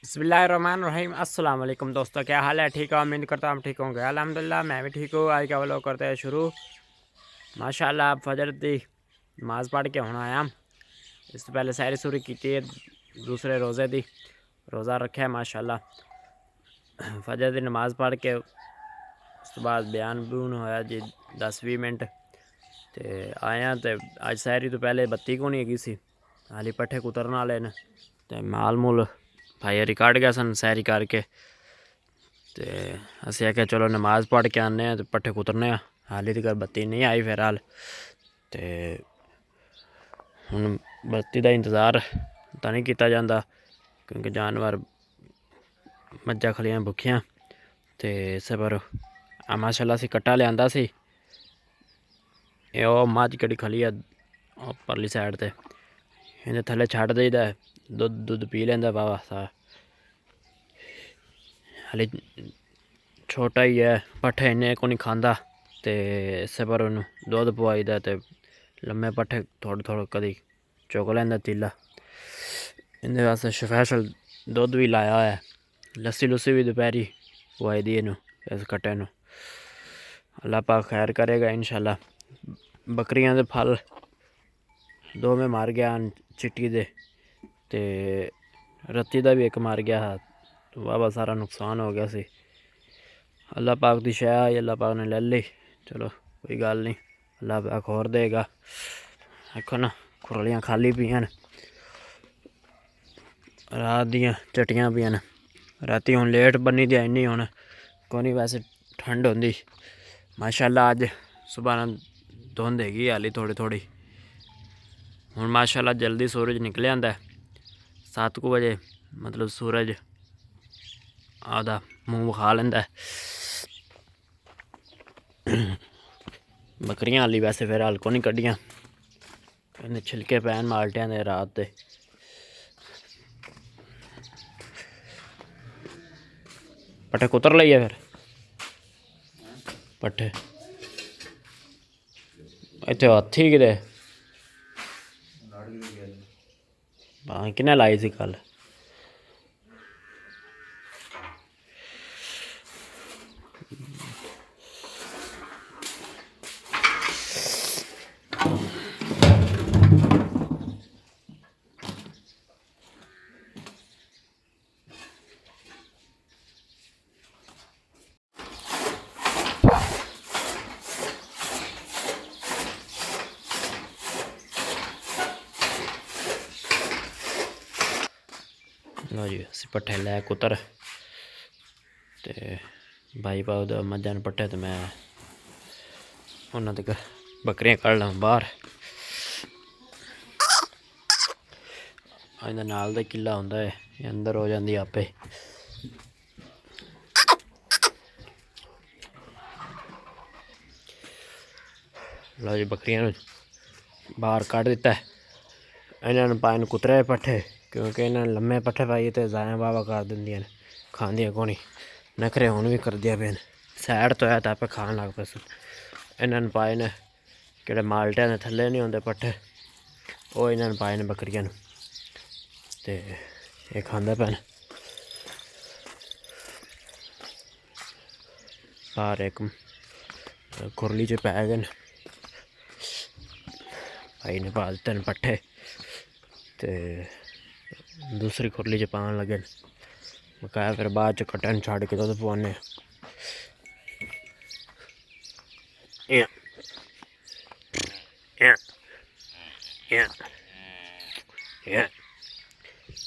बिस्मिल्लाहिर्रहमानिर्रहीम अस्सलाम वालेकुम दोस्तों, क्या हाल है? ठीक है, उम्मीद करता हूँ हम ठीक होंगे। अल्हम्दुलिल्लाह मैं भी ठीक हूँ। आज का व्लॉग करते हैं शुरू। माशाल्लाह फजर दी नमाज़ पढ़ के हुण आया। इससे पहले सैरी सूरी की थी, दूसरे रोज़े दी रोज़ा रखा है माशाल्लाह। फजर दी नमाज़ पढ़ के उस तो बाद बयान बून होया जी 10-20 मिनट ते आया। तो अज सैरी तो पहले बत्ती को नहीं हैगी सी, हाली पट्ठे कुतरन वाले ने ते माल मूल भाई रिकॉर्ड गया सन सैरी करके। तो असी आख्या चलो नमाज़ पढ़ के आने तो पट्ठे कुतरने। हाली तक बत्ती नहीं आई फिलहाल, तो हुण बत्ती का इंतज़ार तो नहीं किया जाता क्योंकि जानवर मज्झां खलियां भुखियां। तो इस पर माशाल्लाह असी कट्टा लिया सी, मझ कड़ी खली है परली साइड ते, इन्हें थले छड्ड देईदा, दुध दुध पी लेंदा वावा सा। हाली छोटा ही है, पट्ठे इन्ने को नहीं खाता, तो इस पर उन्होंने दुध पवाईदा तो लम्मे पट्ठे थोड़े थोड़े कदी चुक लेंदा तीला। इन्हें वास्ते स्पैशल दुध भी लाया है, लस्सी लुस्सी भी दोपहरी पवाई दी इनू इस कट्टे नू। अल्लाह पाक खैर करेगा इंशाल्लाह। बकरियां दे फल दो में मार गया चिट्टी दे, ते रत्ती दा भी एक मार गया हा, तो वाह सारा नुकसान हो गया सी। अल्लाह पाक दी शै आई, अल्लाह पाक ने ले ली, चलो कोई गल नहीं, अल्लाह पाक होर देगा। आखो ना खुरलियां खाली पियां, रात दियां चटियां पियां। राती हुण लेट बनी दी इन्नी, हुण कोनी वैसे ठंड होंदी माशाल्लाह। अज सुबह धुंध हैगी हाली थोड़ी थोड़ी। हुण माशाल्लाह जल्दी सूरज निकल आंदा है 7 बजे, मतलब सूरज आदा मूँह विखा लेंदा है। बकरियां हाली वैसे फिर हाल को नहीं कड्डियां, इन्हें छिलके पैन माल्टियां दे रात दे। पट्ठे कुतर लईए फिर पट्ठे इत्थे हत्थी किते किन्ने लाई सी कल? लो जी असी पट्ठे लै कुतर, तो भाई पाओ मझां पट्ठे, तो मैं उन्होंने तक बकरियां कढ़ ला बाहर। इहदे नाल दा किला हुंदा है, अंदर हो जाती आपे। लो जी बकरियां बाहर कढ़ दिता है, इन्होंने पाए कुतरे पट्ठे, क्योंकि इन्होंने लम्मे पट्ठे पाइए तो जाया वावा कर देंदियां, खांदियां को नहीं। नखरे हुण भी करदियां पे, सैड तो है तो आपे खान लग पे। इन्होंने पाए ने कि माल्टिया के थले नहीं होंगे पट्ठे, वो इन्होंने पाए ने बकरियां, तो ये खांदे पे। बाहर एक खुरली च पै गए भाई ने, पा दिते न पट्ठे, तो दूसरी खुरली च पान लगे। मकाया फिर बाद च कट्टे छड़ के दुध पवाने।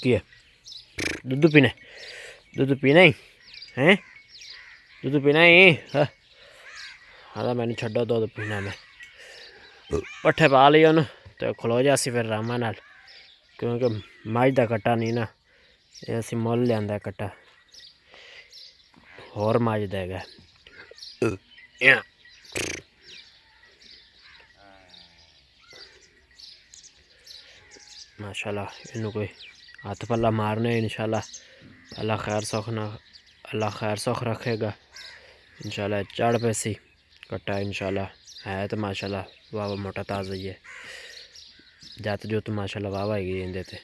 की है दुध पीने? दुध पीना ही हैं? दुध पीना ही? हाँ मैंने छड्डो दुध पीना मैं। पट्ठे पा लिया उन्हें तो खलो जासी फिर रामा नाल, क्योंकि मझ का कट्टा नहीं ना, ये असी मुल लिया कट्टा, होर मझ देगा। माशाल्लाह इनू कोई हथ पल्ला मारने इंशाल्लाह अल्लाह खैर सुख रखेगा इंशाल्लाह। चढ़ पैसी कट्टा इंशाल्लाह है तो माशाल्लाह वावा मोटा ताज़ा ही है, जत जुत माशाल्लाह वावा ही इंदे ते।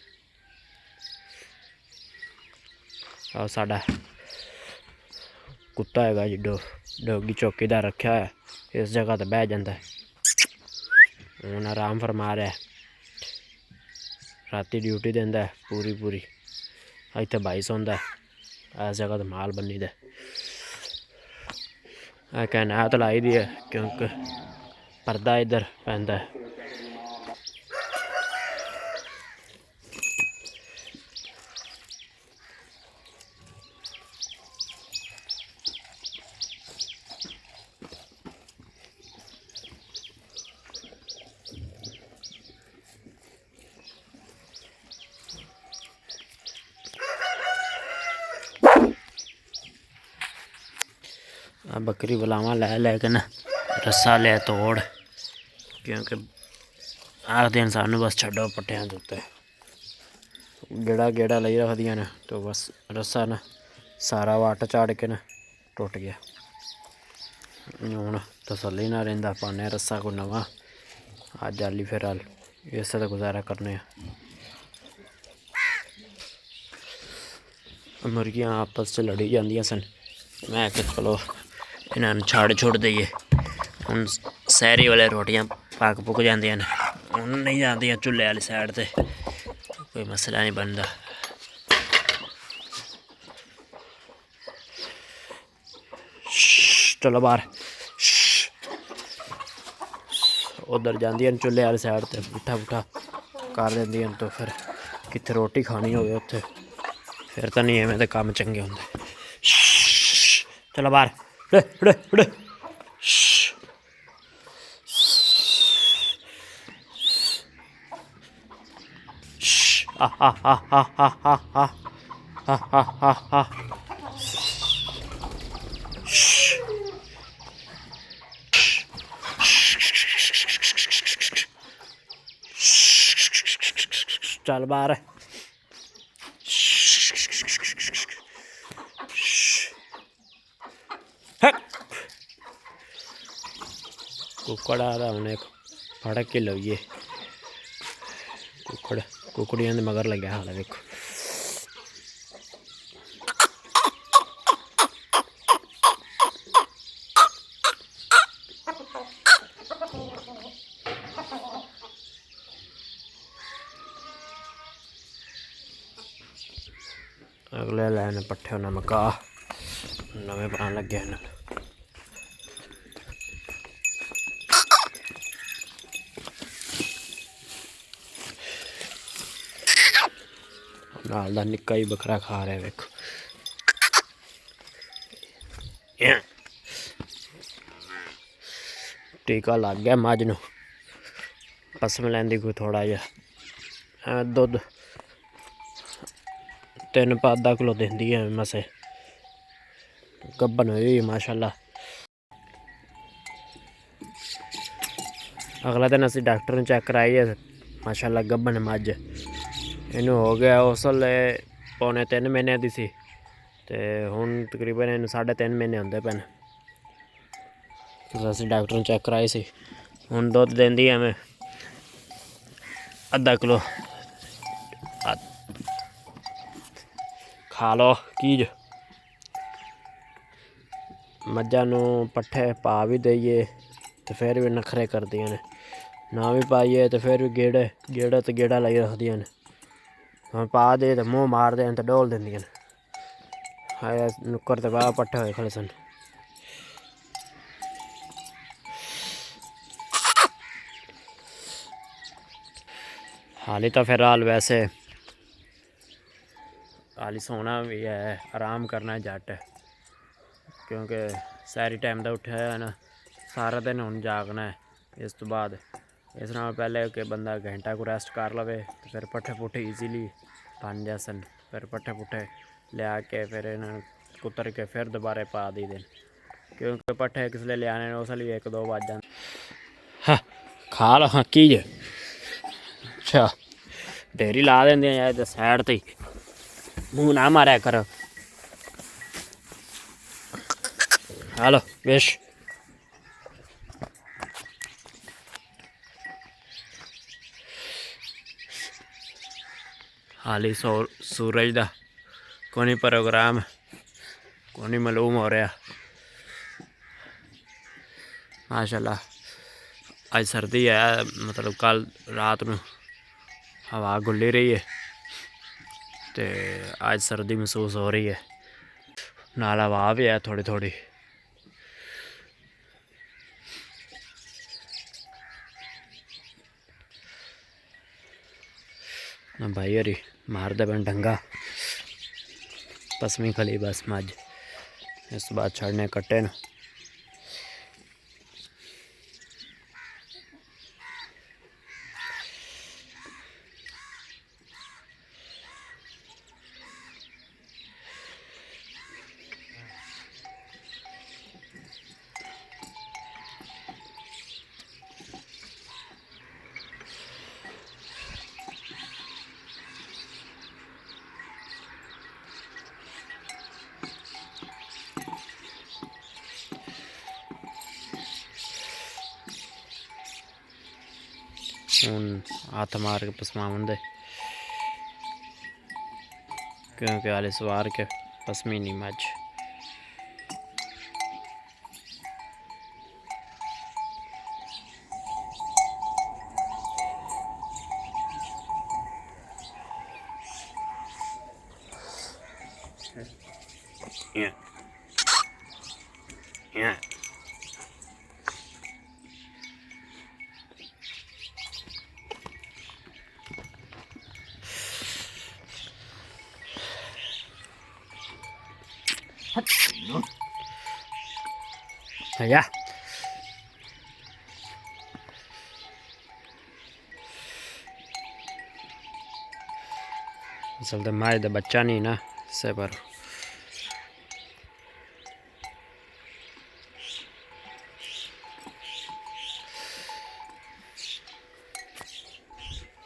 आ साडा कुत्ता है जी डोगी चौकीदार रखा है, इस जगह तो बह जाता है। हूँ आराम फरमा रहा है, राती ड्यूटी देंदा है पूरी पूरी। इतने भाई सौंदा है, इस जगह तो माल बनी दा कहना तो लाई दी है क्योंकि पर्दा इधर पैंदा है। बकरी बुलावा लै लेकिन रस्सा ले तोड़, क्योंकि आखदे सानू बस छड्डो पट्टियां दे उत्ते। गेड़ा गेड़ा लाई रखदियां न तो बस रस्सा न सारा वट झाड़ के न टुट गया। हूँ तसल्ली ना रहिंदा, पाने रस्सा कोई नवा अज आली फिर अल, इस तो गुजारा करने। मुर्गियां आपस च लड़ी जांदियां सन, मैं कि चलो इन्होंने छड़ छुड़ दईए। हूँ सैरी वाले रोटियां पक पुक जांदियां न, हूँ नहीं जांदियां चुल्हे वाली साइड ते, कोई मसला नहीं बनता। चलो बाहर, उधर जांदियां चुल्हे वाली साइड ते पुट्ठा पुट्ठा कर देंदियां, तो फिर कित्थे रोटी खानी होवे उत्थे फिर तो नहीं एवें दे कम्म चंगे होंदे। चलो बाहर उड़े उड़े उड़े। आ आ आ आ आ आ आ आ आ आ। चल बाहर, कुकड़ आ रहा हूँ एक फड़क के लइए। कुकड़ियां दे मगर लग्या हाल देखो। अगले लैन पट्ठे उन्हें मका नवे पान लगे हैं। नाल दा निक्का ही बकरा खा रहा है वेखो। टीका लग गया मझ नूं, पसम लैंदी कोई थोड़ा जिहा। दुध 3 पा आधा किलो देंदी है मसे, गब्बन हुई माशाल्लाह। अगला दिन असी डॉक्टर ने चेक कराई है, माशाल्लाह गब्बन मझ। इनू हो गया उस वेले पौने 3 महीने दी सी, ते हुण तकरीबन इनू 3.5 महीने होंदे पे। असी डॉक्टर ने चेक कराई सी, हुण दुध देंदी है मैं आधा किलो। खा लो कीज मझां नूं पट्ठे पा भी दईए तो फिर भी नखरे करदियां ने, ना भी पाइए तो फिर भी गेड़े तो गेड़ा लाई रखदियां ने। हम पा दे तो मूँह मारदे तो डोल दिंदियां ने। हाय नुक्कर ते वाह पट्ठे होए खड़े सन। हाली तो फिर हाल वैसे हाली सोना भी है, आराम करना है जट, क्योंकि सारी टाइम का उठा है ना, सारा दिन हुण जागना है। इस तो बाद इस नाल पहले कि बंदा घंटा को रेस्ट कर लवे तो फिर पट्ठे पुट्ठे ईजीली बन जासन। फिर पट्ठे पुट्ठे लिया के फिर इन्हें कुतर के फिर दोबारा पा दी देन, क्योंकि पट्ठे किसले लियाने उसले 1-2 बज जाते। हाँ खा लो हाँ की जे। अच्छा ढेरी ला देंगे यार साइड ते, मुँह ना मारा कर। हेलो बेश हाली सूरज दा कोनी प्रोग्राम कोनी मालूम हो रहा। माशाल्लाह आज सर्दी है, मतलब कल रात में हवा गुल्ली रही है तो आज सर्दी महसूस हो रही है। नाल हवा भी है थोड़ी थोड़ी। भाई हरी मारते बन ढंगा पसमी खली बस मज इस बाद छड़ने कट्टे न। हूँ हाथ मार के पसमावन दे क्योंकि हाले सवार के पसमी नहीं मज। Yeah. Yeah. Yeah. असल तो माए तो बच्चा नहीं ना से पर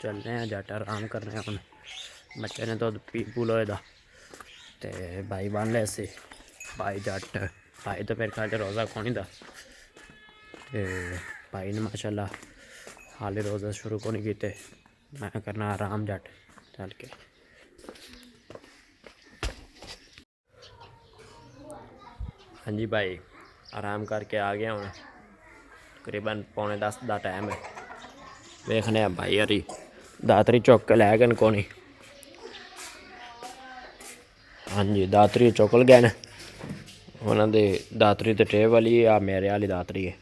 चलने हैं जट आराम करने हम। बच्चे ने तो पी पूल होए दा ते भाई बन ले सी भाई जट भाई तो फिर खा के रोज़ा खोनी दा ते भाई ने माशाल्लाह हाले रोज़ा शुरू को नहीं कीते। मैं करना आराम जट चल के। हाँ जी भाई आराम करके आ गया हूँ। तकरीबन 9:45 का टाइम है। वेखने भाई हरी दातरी चुक के लै गए कोनी। हाँ जी दातरी चुक गए न। उन्होंने दातरी तो ट्रे वाली आ मेरे वाली दातरी है।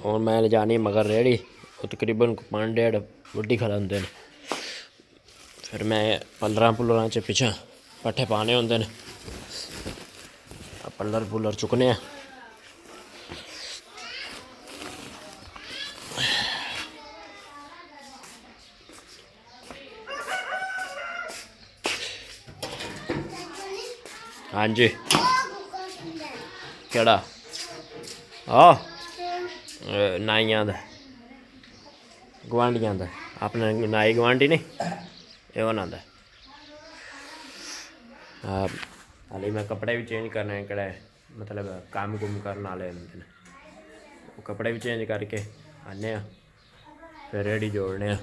और मैं ले जानी मगर रेड़ी वो तकरीबन 5.5 बुढ़ी खड़े हैं। फिर मैं 15 पुलर च पिछा पट्ठे पाने होंगे। पल्लर पुलर चुकने। हाँ जी केड़ा नाइया गवांढिया अपने नाई गवांढी नहीं ये होना। हाली मैं कपड़े भी चेंज करने कड़े मतलब काम कुम करने वाले होंगे। कपड़े भी चेंज करके आने फिर रेडी जोड़ने।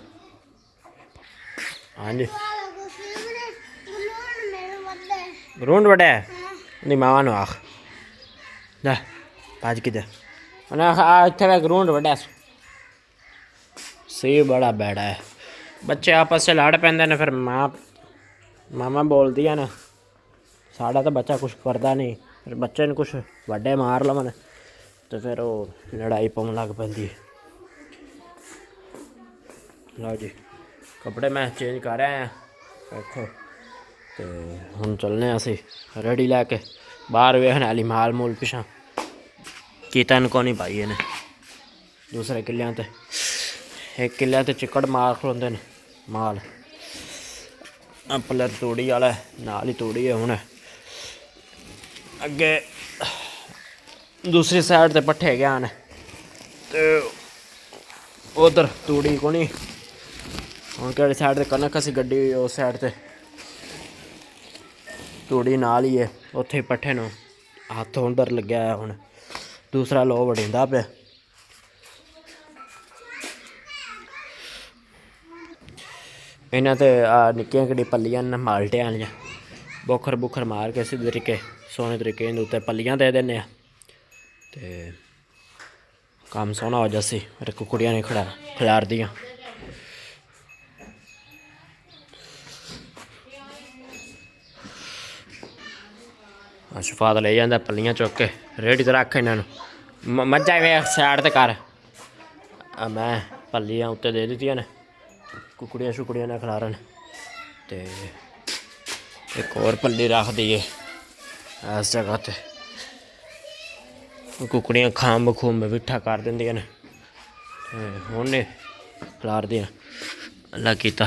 हाँ जी रूंड बड़ा है नहीं मावा नु आख जा पाज कि इतने रूंड बड़ा सी बड़ा बैड़ा है। बच्चे आपस से लड़ पैंदे ने फिर मामा बोलती है ना साड़ा तो बच्चा कुछ करता नहीं। फिर बच्चे ने कुछ वड्डे मार लवन तो फिर वो लड़ाई पवन लग पैंदी। लो जी कपड़े मैं चेंज कर रहा हैं देखो तो हम चलने असी रेडी लैके बाहर वेखने वाली माल मूल पिछा कीतन को नहीं पाई इन्हें। दूसरे किलियां ते एक किले ते चिकड़ मार खलोंदे ने माल पलर तूड़ी वाला नाल ही तूड़ी है। हुण अगे दूसरी साइड ते पट्ठे गया ने तो उधर तूड़ी को नहीं। हुण केड़ी साइड ते कनक असी गड्डी उस साइड ते तूड़ी नाल ही है उत्थे पट्ठे नु हाथ उधर लग्या है। हुण दूसरा लो वड़ींदा पे इन्हें तो निक्कियां कड़ी पल्लियां न माल्टे वालियां बोखर बुखर मार के सीधे तरीके सोहने तरीके इहदे उत्ते पल्लियां दे दिन्ने आ ते काम सोहना हो जासी। मेरे कुकड़ियां नहीं खिलार दियां। शफात ले जाता पल्लियां चुक के रेडी तो रख इन्हों मज्झा वे सैड ते कर। मैं पल्लियां उत्ते दे दित्तियां ने कुकड़ियां शुकड़ियां ने खिलारन ते एक और पल्ली रख दिए इस जगह ते कुकड़ियां खांब खूंब बिठा कर देंदियां ने हुण ने खिलार दियां अल्लाह कीता।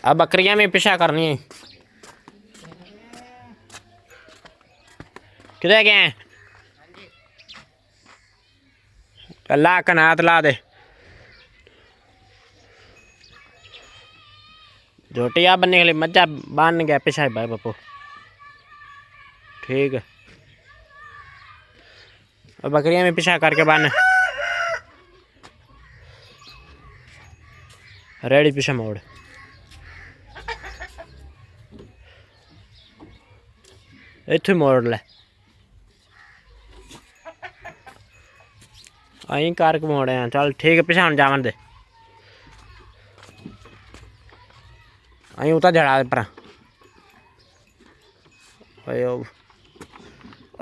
अब बकरियां भी पिछा करनी किधर गए अल्लाह कनात ला दे जोटिया बनने के लिए मज्जा बन गया पिछा भाई पप्पू ठीक है। अब बकरियां भी पिछा करके बन रेडी पिछा मोड़ इत्थे मोड़ ले अं कारक मोड़े हैं चल ठीक है पिछा जावन दे अं उता जड़ा पर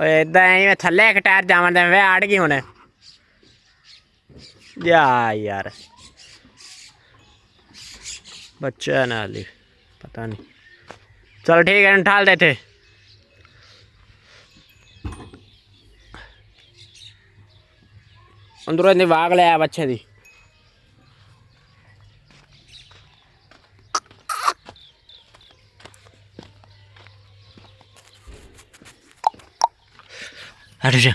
इदा थले एक टायर जावन दे वे अड़ गई होने यार बच्चा ना ली पता नहीं चल ठीक है ठाल दे थे अंदरों इतनी वाग ले आया बच्चे दी हट जा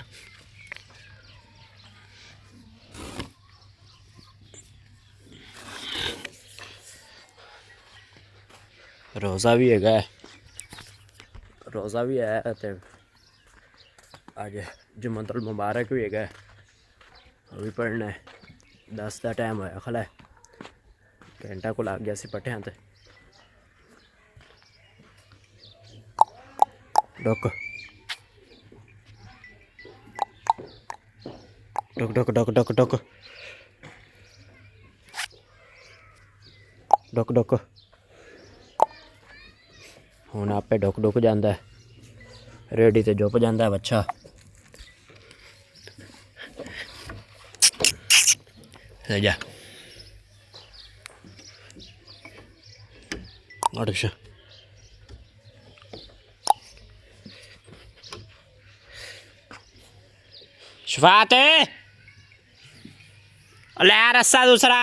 रोज़ा भी है रोज़ा भी है ते अज जुम्मतुल मुबारक भी है वो भी पढ़ना है 10 का टाइम होया खला घंटा को लग गया सी पट्ठियां ते डुक डुक डुक डुक डुक डुक डुक डुक हुण आपे डुक डुक जाता है रेडी ते जुप जाता है बच्चा जा अच्छा शफात ले रस्सा दूसरा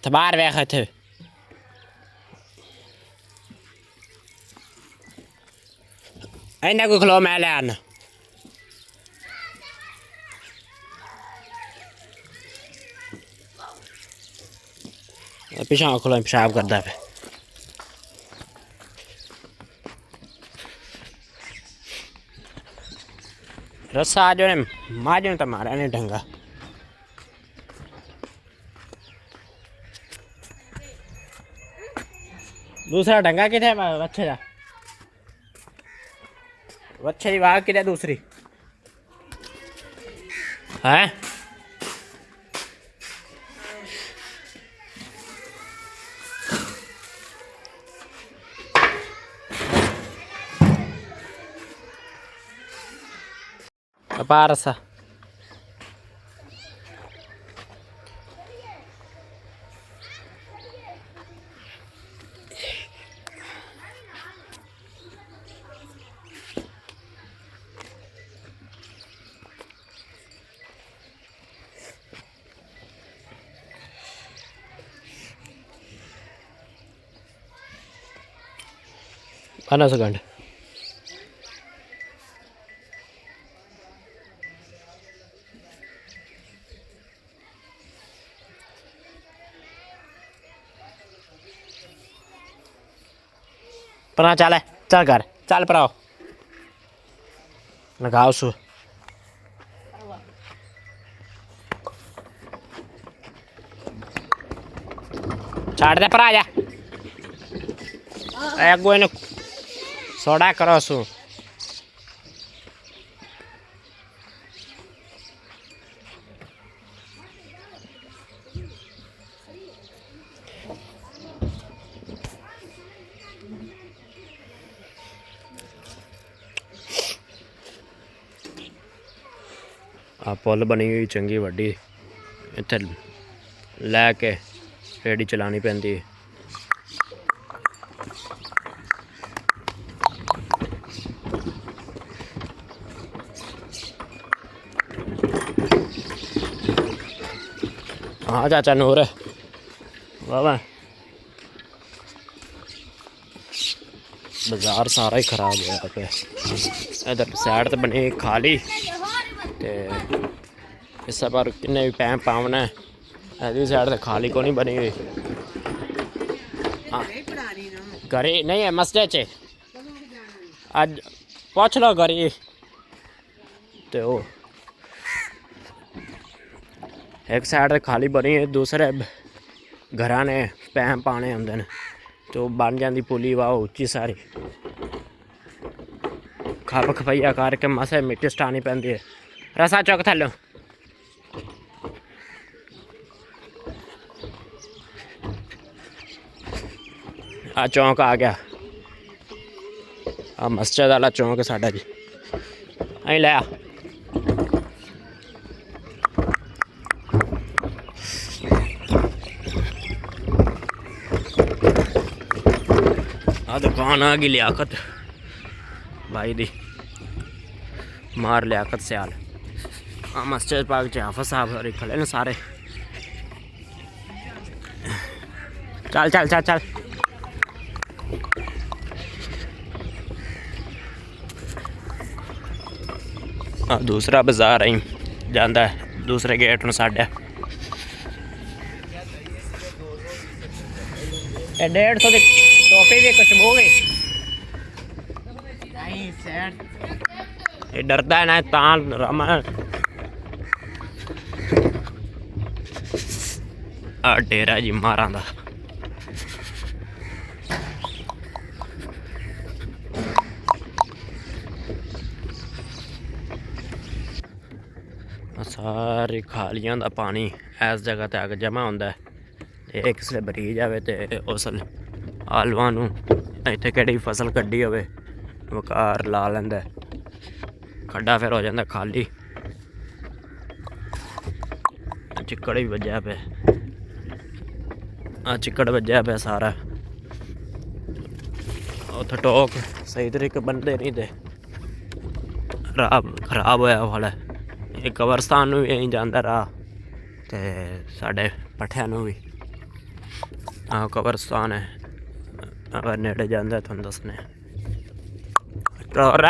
बाहर वेख थे इन्हें कोई खलो मैं ले आना पिछा खलो पेशाब करता पे रस्सा जो ने माजन तो मारा नहीं ढंगा दूसरा ढंगा किथे अच्छे का अच्छे की वाह कि दूसरी है पारसा आना सेकंड परा चल चल कर चल पराओ लगाओ सु छाड़ दे पर आ जा अगो इन सोडा करो सु आ पुल बनी हुई चंगी वड्डी इत्थे लैके रेडी चलानी पैंदी है। हाँ चाचा नूर वाह वाह बाजार सारा ही खराब होया पे इधर साइड तो बनी खाली ते इस पर किन्ने भी पैम पावना है इधर साइड तो खाली को नहीं बनी हुई घरी नहीं है मस्जिद च अज पूछ लो घरी तो वो एक साइड खाली बनी है दूसरे घर ने पैम पाने होंगे तो बन जाती पुली वाह उच्ची सारी खप खपैया करके मसे मिट्टी सटानी पैंदी है रसा चौक थलो आ चौंक आ गया आ मस्जिद वाला चौंक है साडा जी अं लै दुकान आ गई लियाकत भाई दी मार लियाकत सियाल हाँ मस्जिद पाक च हाफिज साहब और खड़े न सारे चल चल चल चल हाँ दूसरा बाजार आई जाता है दूसरे गेट न साढ़े 150 की टोपी भी कुछ हो गई ये डरता है ना तान रमा डेरा जी मारा दा सारी खालियां दा पानी इस जगह ते आके जमा होंदा है एक किसले भरी जाए तो उस आलुआ इत्थे केड़ी फसल कड्डी होवे वकार ला लैंदा खड्डा फिर हो जाता खाली चिक्कड़ भी वजया पे चिक्कड़ वजया पे सारा उत्थे टोक सही तरीके बनते नहीं थे खराब होया वाला ये कब्रस्तान भी यहीं जाता राह ते साढ़े पट्ठिया भी हाँ कब्रस्तान है अगर नेड़े जाता थोड़ा दसने और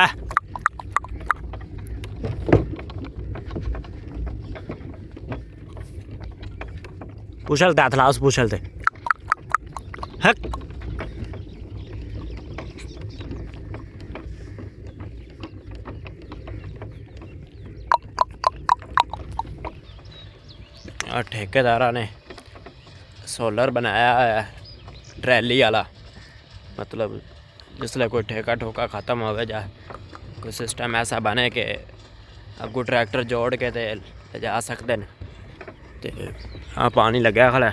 पूछलते हाथ लाओ पूछलते हक ठेकेदारा ने सोलर बनाया है ट्रैली वाला मतलब जिसले कोई ठेका ठोका ख़त्म हो जाए कोई सिस्टम ऐसा बने कि अगू ट्रैक्टर जोड़ के ते जा सकते हैं तो हाँ पानी लग्या खला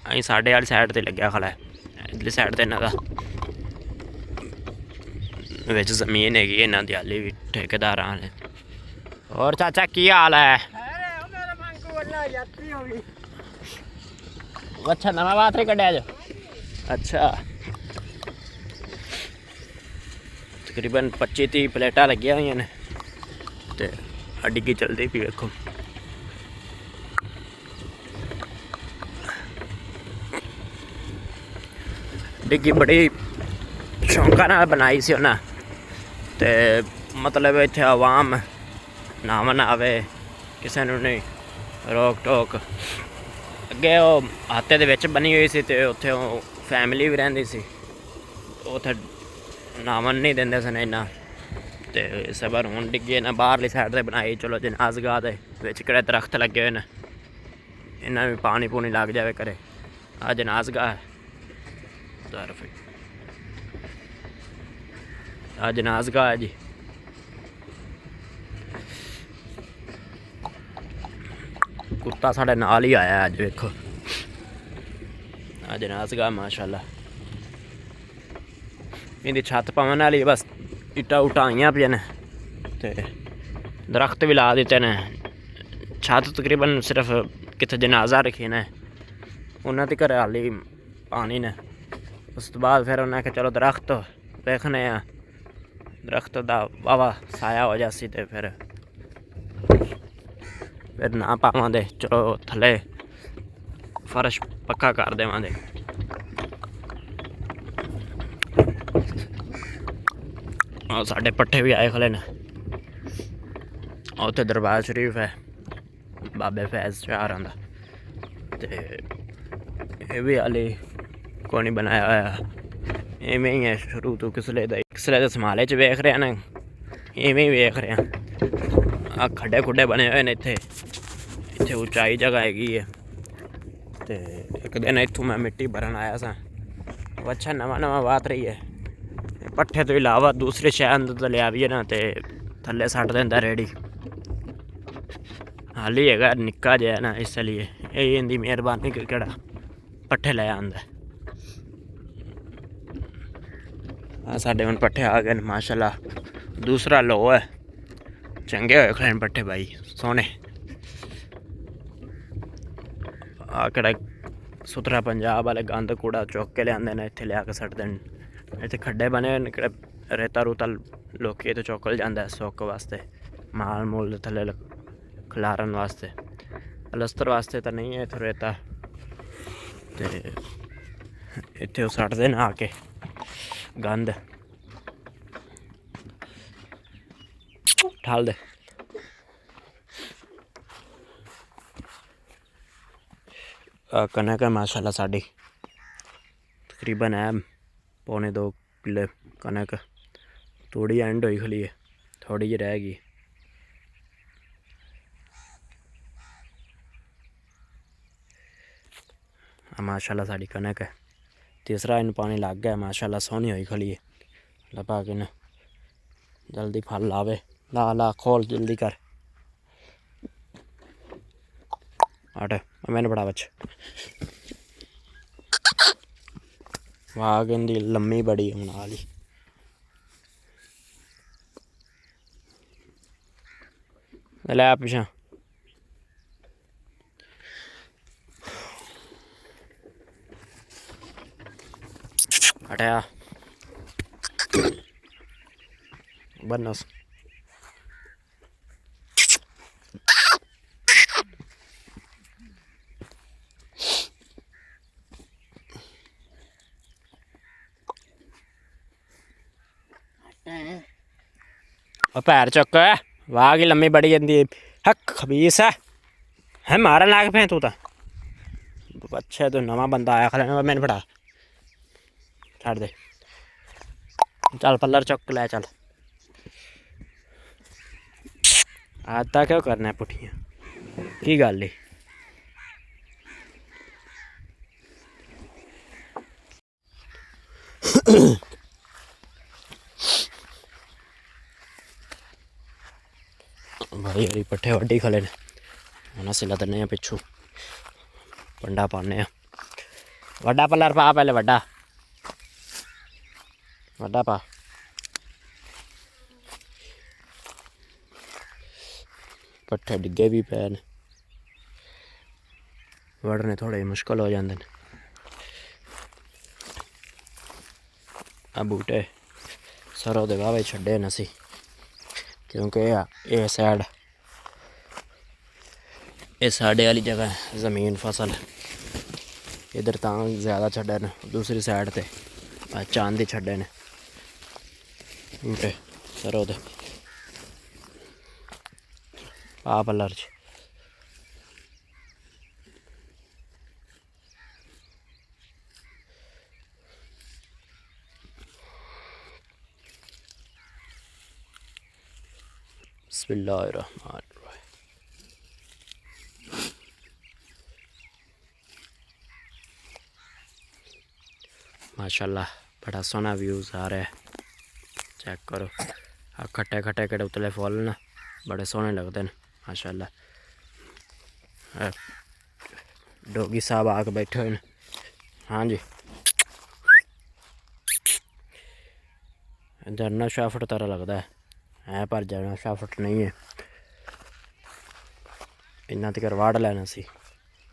अं साढ़े वाली साइड ते लग्या खला इधरली साइड ते इन्हों का जमीन हैगी इन्हों की हाली भी ठेकेदार ने। और चाचा की हाल है? अच्छा नवा बात नहीं कढ़िया जो अच्छा तकरीबन 25-30 प्लेटा लगिया हुई ने ते डिग्गी चलती पी वेखो डिग्गी बड़ी शौका नाल बनाई सी उन्हें ते मतलब इत्थे आवाम नावन आवे किसी ने नहीं रोक टोक अगे वो हाते दे विच बनी हुई सी ते उत्थे फैमिली भी रहिंदी सी उत्थे नावन नहीं देंदे सन इन्ना तो इस बार हूँ डिग्गे ना बाहरली साइड से बनाई। चलो जनाजगाह दे विच किहड़े दरख्त लगे हुए हैं, इन्हें भी पानी पूनी लग जाए करे। आ जनाजगाह है, आ जनाजगाह है जी। कुत्ता साढ़े नाल ही आया अज, वेखो आ जनाजगाह माशाल्लाह। इनकी छत पवन वाली बस इट्टा उट्टा आईयां पे ने, ते दरख्त भी ला दिते ने। छत तकरीबन सिर्फ कितने जनाजा रखी ने, उन्होंने घर हाली पानी ने। उस तो बाद फिर उन्हें आख्या चलो दरख्त देखने, दरख्त का वावा साया हो जासी, तो फिर ना पावे, चलो थले फर्श पक्का कर देवे। और साढ़े पट्ठे भी आए खले ने। उत्थे दरबार शरीफ है बाबे फैज शाह का, तो ये भी हाली को नहीं बनाया होया, इवें ही है शुरू तो। किसले तो समाले च वेख रहे हैं, इवें ही वेख रहे हैं। आ खड्डे खुड्डे बने हुए हैं इत्थे, इत्थे उचाई जगह हैगी है। तो एक दिन इत्थों मैं मिट्टी भरन आया सा, अच्छा नवा नवा बात रही है। पट्ठे तो इलावा दूसरे शहर तो लिया भी है ना, तो थले सट देंदा रेड़ी। हाली है निक्का जिहा ना, इसलिए यही इनकी मेहरबानी कि केड़ा पट्ठे ले आंदा। साढ़े हुण पट्ठे आ गए माशाल्लाह। दूसरा लो है, चंगे होए खड़े पट्ठे भाई, सोने। आ केड़ा सुथरा पंजाब वाले गंद कूड़ा चुक के लियाते ने, इत्थे लिया के सटदे न। इत्थे खड्डे बने हुए न, रेता रूता लोकी तो चुकल जाता है सुक वास्ते, माल मूल थले खिलारन वास्ते। पलस्तर वास्ते तो नहीं है इत्थे रेता, तो इत्थे सटदे न आके गंद। ठाल दे कनक है माशाल्लाह साड़ी, तकरीबन है 2.25 किले कनक। थोड़ी एंड होई खली है, थोड़ी जी रह गई। माशाल्लाह साड़ी कनक है। तीसरा इन पानी लग गया माशाल्लाह, सोहनी होई खली है। लपा के न जल्दी फल लावे, ला ला खोल जल्दी कर। हट मैंने बड़ा बच वाग इनकी लम्मी बड़ी हूँ नाली। लै पिछा हटाया बनस। पैर चुक, वाह की लम्मी बड़ी जंदी हक खबीस है मारन लग पे तू तो। अच्छा तो नवा बंदा आया खड़ा, मैंने फड़ा छड़ दे। चल पल्लर चुक लै चल। आता क्यों करना है पुठियां की गल है। भाई हरी पट्ठे वड्डी खले ने, हूँ अस लदने पिछू पंडा पाने। वड्डा पल्लर पा पहले, वड्डा वड्डा पा। पट्ठे डिगे भी पे ने, वड़ने थोड़े मुश्किल हो जाते हैं। आ बूटे सरों दे वावे छड्डे न असी, क्योंकि ये साइड ये साढ़े वाली जगह ज़मीन फसल, इधर तां ज़्यादा छड्डे न। दूसरी साइड ते चांदी छड्डे ने बूटे सरों दे। आ पल्लर च बिस्मिल्लाहिर्रहमानिर्रहीम। माशाल्लाह बड़ा सोहना व्यूज़ आ रहा है। चेक करो खट्टे खट्टे केड़े उतले फुल न बड़े सोहने लगते हैं माशाल्लाह। डोगी साहब आके बैठे हुए हैं। हाँ जी झरना शाफट तरह लगता है पर झरना शाफट नहीं है। इन्ना तक वाड़ लेना सी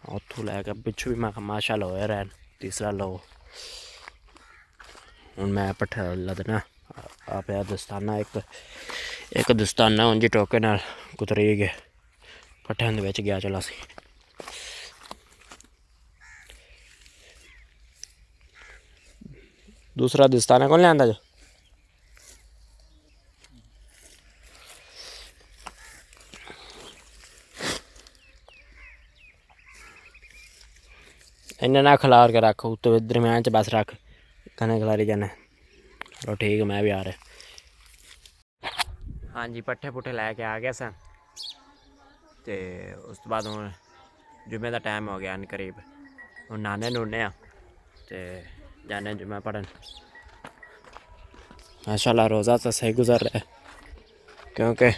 उतों लैके पिछू भी मैं माशाल्लाह होया रैन तीसरा लो। हूँ मैं पट्ठा लदना आप दस्ताना एक दस्ताना उंजी टोके नाल कुतरी गए पट्ठे दे विच गया चला सी। दूसरा दस्ताना कौन लिया जो इन्हें ना खिलार के रख उत्ते दरम्यान च बस रख कने खिलारी जाने। चलो ठीक मैं भी आ रहा। हाँ जी पट्ठे पुट्ठे लैके आ गया सा ते उस तो बाद हूँ जुम्मे का टाइम हो गया करीब हूँ नहाने नुने आ ते जाने जुम्मा पढ़न। माशाल्लाह रोज़ा तो सही गुजर रहा है क्योंकि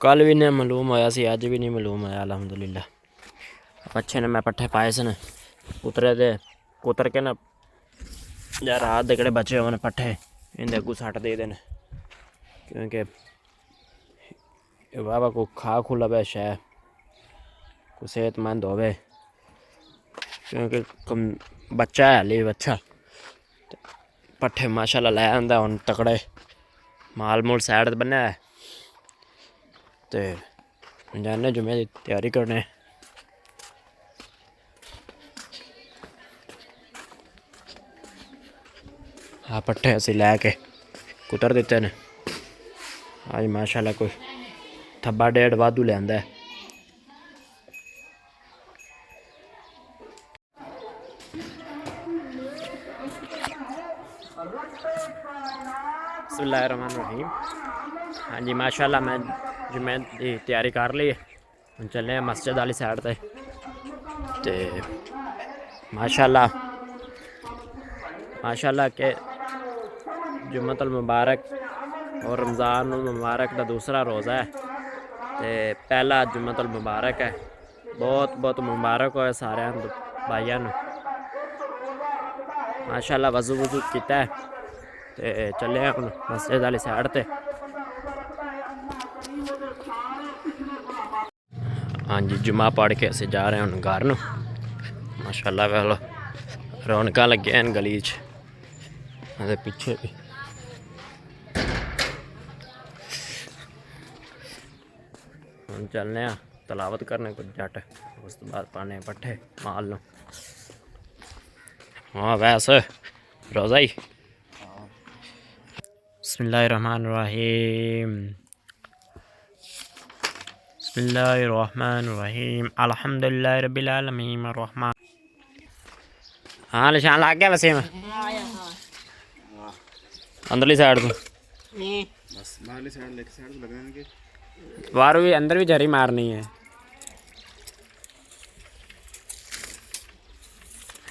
कल भी नहीं मालूम होया सी अज भी नहीं मालूम होया अल्हम्दुलिल्लाह। अच्छे ने मैं पट्ठे पाए सन कुतरे दे कुतर के ना या रात के बचे होने पट्ठे इन्हें अगू सट दे देने क्योंकि वाह को खा खू लवे शह को सेहतमंद हो क्योंकि बच्चा है हाली बच्चा पट्ठे माशाल्लाह लै आंदा हुन तकड़े माल मूल साइड बन्ने ते जाने जुम्मे की तैयारी करने। हाँ पट्ठे असी लैके कुतर दिते ने अज माशाल्लाह कोई थब्बा डेढ़ वाधू लिया है। बिस्मिल्लाहिर्रहमानिर्रहीम। हाँ जी माशाल्लाह मैं जुम्मे की तैयारी कर ली हम चले मस्जिद वाली साइड ते माशाल्लाह माशाल्लाह के जुम्मतुल मुबारक और रमज़ान मुबारक का दूसरा रोज़ा है ते पहला जुम्मतुल मुबारक है। बहुत बहुत मुबारक हो सारे भाइयों नूं। माशाल्लाह वज़ू वज़ू किया है ते चले हम मस्जिद वाली साइड ते। हाँ जी जुम्मा पढ़ के असीं जा रहे हैं घर नूं। माशाल्लाह वालो रौनक लगे हैं गली च पिछे भी हम चलने तलावत करने कुछ जट उस तो बाद पाने पट्ठे माल नूं। हाँ वैसे रोज़ा ही। बिस्मिल्लाहिर्रहमानिर्रहीम बिस्मिल्लाहिर्रहमानिर्रहीम अल्हम्दुलिल्लाहि रब्बिल आलमीन अर्रहमान। हाँ निशान लग गया वैसे में अंदरली साइड को बस बाहरली साइड लेके साइड को लगने के बाहर भी अंदर भी झरी मारनी है।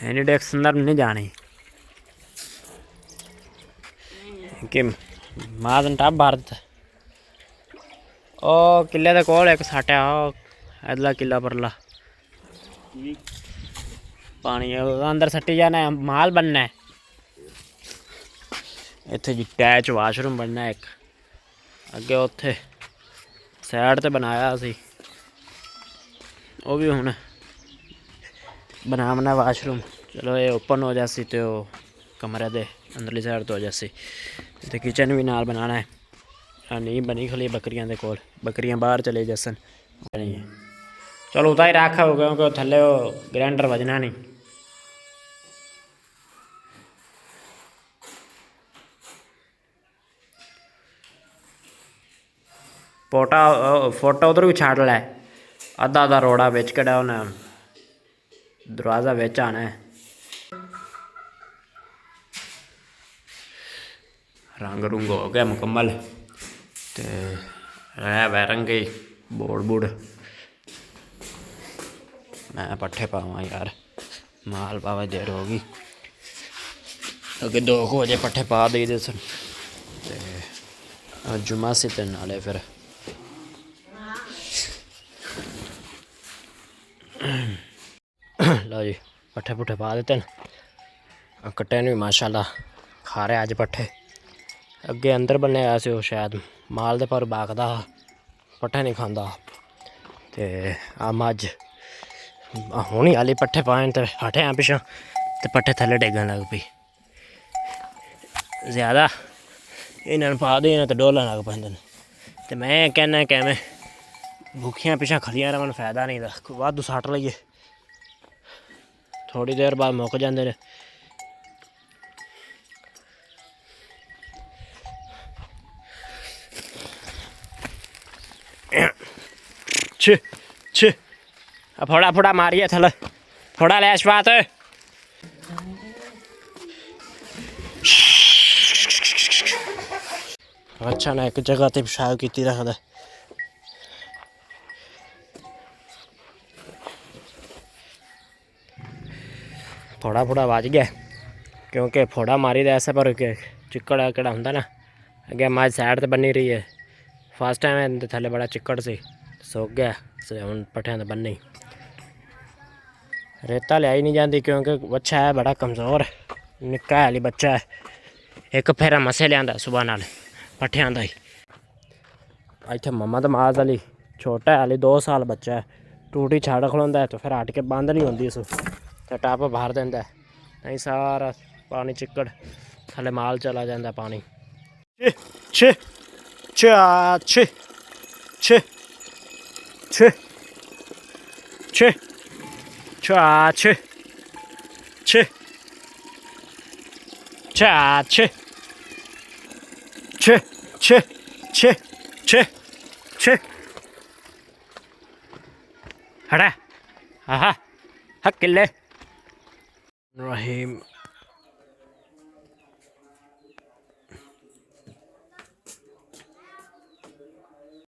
एनी डेक्स अंदर नहीं जानी कि मादन टब भारत ओ किले के कोल एक साटिया अदला किला परला पानी अंदर सट्टी जाना माल बनना है। इत्थे जी टैच वाशरूम बनना एक अगे उत्थे साइड ते बनाया सी वो भी हुण बनावना वाशरूम। चलो ये ओपन हो जासी तो कमरे दे अंदरली साइड तो हो जासी तो किचन भी नाल बनाना है। नहीं बनी खली बकरियां दे कोल बकरियां बाहर चले जसन नहीं है। चलो उतार ही रखा हो क्योंकि थले वो ग्राइंडर बजना नहीं। पोटा फोटा उधर भी छाड़ लै अद्धा अद्धा रोड़ा बिच कड़ा उन्हें दरवाज़ा बिच आना है। रंग रुंग हो गया मुकम्मल। ਤੇ ਰਹਿ ਵੈਰੰਗੇ ਬੋੜ ਬੂੜ मैं पट्ठे पावा यार माल पावा देर होगी अगे 2 बजे पट्ठे पा दे दे सन ते जुम्मा से ते नाले फिर लो जी पट्ठे पुट्ठे पा देते न कट्टे ने भी माशाल्लाह खा रहे अज पट्ठे अगे अंदर बने आया से शायद माल दे पर बाकदा पट्ठे नहीं खांदा ते आ मझ हुणी हाली पट्ठे पाए तो हटे हैं पिछा तो पट्ठे थले डेगन लग पी ज़्यादा इन्होंने पा दे तो डोलन लग पेंदे तो मैं कहना कि मैं भुखियां पिछा खलियां रवन फायदा नहीं था वाधू सट लईए थोड़ी देर बाद मुक जाते ने छ छ फोड़ा फोड़ा मारिए थल फोड़ा ले अशफात अच्छा ना एक जगह ते पेशाब की रखद फोड़ा फोड़ा बज गया क्योंकि फोड़ा मारी दे ऐसे पर चिक्कड़ कड़ा होंगे ना अगे मज सैड तो बनी रही है फर्स्ट टाइम थले बड़ा चिक्कड़ से सुक गया हम पट्ठियां तो बन्नी रेता लियाई नहीं जाती क्योंकि बच्चा है बड़ा कमज़ोर निक्का हाली बच्चा है एक फेरा मसे लिया सुबह नाल पट्ठियां का ही इतने मम्मा तो माज वाली छोटा है हाली 2 साल बच्चा है टूटी छड़ खलोंदा है तो फिर हट के बंद नहीं होती उस तो टप बाहर देंदा नहीं सारा पानी चिक्कड़ थले माल चला जाता पानी छ छ छ छ छ छ छ छ छ छ छ छ छ छ छ हटा हाँ हाँ किले रहीम